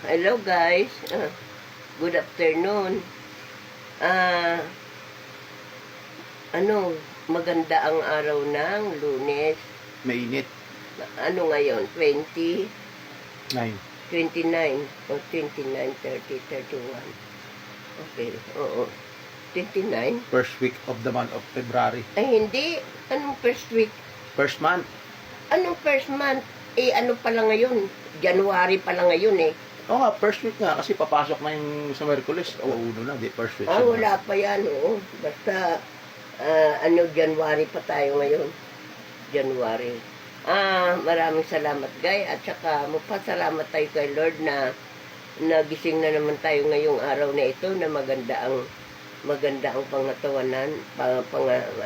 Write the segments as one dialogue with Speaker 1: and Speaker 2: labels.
Speaker 1: Hello guys, good afternoon. Ah, maganda ang araw ng Lunes.
Speaker 2: Mainit.
Speaker 1: Ano ngayon? 20,
Speaker 2: 9.
Speaker 1: 29, o 29, 30, 31. Okay, oo. 29?
Speaker 2: First week of the month of February.
Speaker 1: Ay hindi, anong first week?
Speaker 2: First month.
Speaker 1: Anong first month? Ano pala ngayon? January pala ngayon eh.
Speaker 2: Oo nga, first week nga. Kasi papasok na yung sa Merkulis. O, uno na. Di, first week.
Speaker 1: Wala pa yan, oo. Basta, January pa tayo ngayon. January. Maraming salamat, guys. At saka, magpasalamat tayo kay Lord na nagising na naman tayo ngayong araw na ito na maganda ang pangatawanan,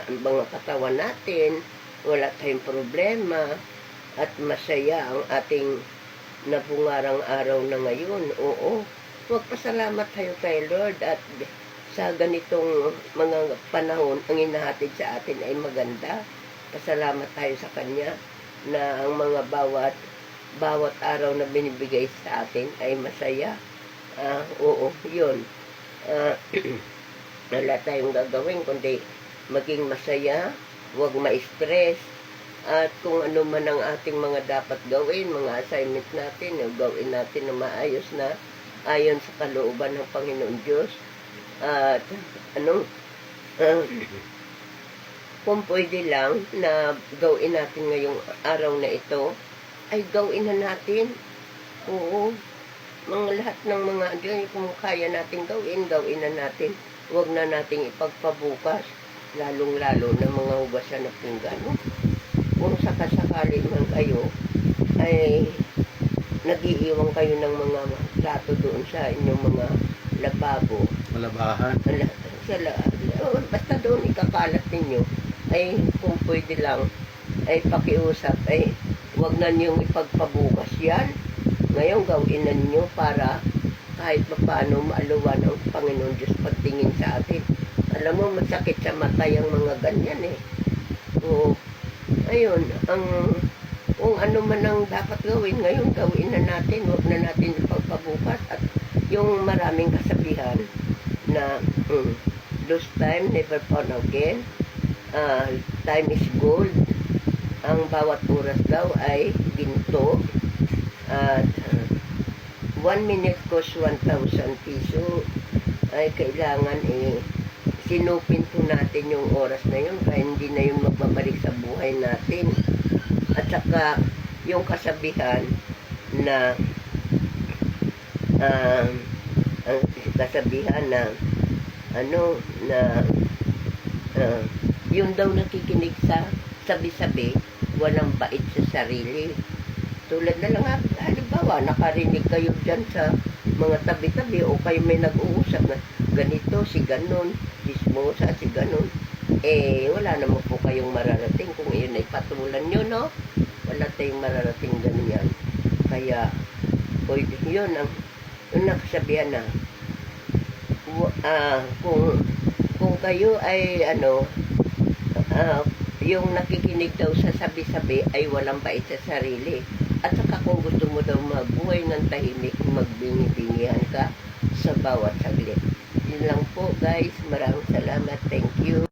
Speaker 1: mga katawan natin. Wala tayong problema. At masaya ang ating nabungarang araw na ngayon. Oo. Magpasalamat tayo kay Lord at sa ganitong mga panahon, ang inahatid sa atin ay maganda. Pasalamat tayo sa Kanya na ang mga bawat araw na binibigay sa atin ay masaya. Oo, yun. Wala tayong gagawin kundi maging masaya, huwag ma-stress, at kung ano man ang ating mga dapat gawin, mga assignment natin, gawin natin na maayos na ayon sa kalooban ng Panginoon Diyos. At kung pwede lang na gawin natin ngayong araw na ito, ay gawin na natin. Oo. Lahat ng mga kung kaya natin gawin na natin. Huwag na nating ipagpabukas, lalong-lalo na mga hugasan na pinggan. Kung sakasakali man kayo, ay nag-iiwan kayo ng mga plato doon sa inyong mga lababo.
Speaker 2: Malabahan.
Speaker 1: Basta doon ikakalat ninyo, ay kung pwede lang, ay pakiusap, ay huwag na niyong ipagpabukas yan. Ngayon gawin na niyo para kahit paano maaluwan ang Panginoon Diyos pagtingin sa atin. Alam mo, masakit sa mata yung mga ganyan eh. Oo. Ayun, kung ano man ang dapat gawin, ngayon gawin na natin, huwag na natin ipagpabukas. At yung maraming kasabihan na lose time, never found again, time is gold, ang bawat oras daw ay ginto, at 1 minute cost 1,000 piso, ay kailangan sinupin po natin yung oras na yun kaya hindi na yun magbabalik sa buhay natin. At saka yung kasabihan na yung daw nakikinig sa sabi-sabi walang bait sa sarili. Tulad na lang, halimbawa nakarinig kayo dyan sa mga tabi-tabi o kayo may nag-uusap na ganito, si ganon, chismosa, si ganon, wala naman po kayong mararating kung yun ay patulan nyo, no? Wala tayong mararating ganyan. Kaya, yun ang nakasabihan na kung kayo ay yung nakikinig daw sa sabi-sabi ay walang bait sa sarili. At saka kung gusto mo daw mabuhay ng tahimik, magbingi-bingihan ka sa bawat saglit. Yun lang po guys. Maraming salamat. Thank you.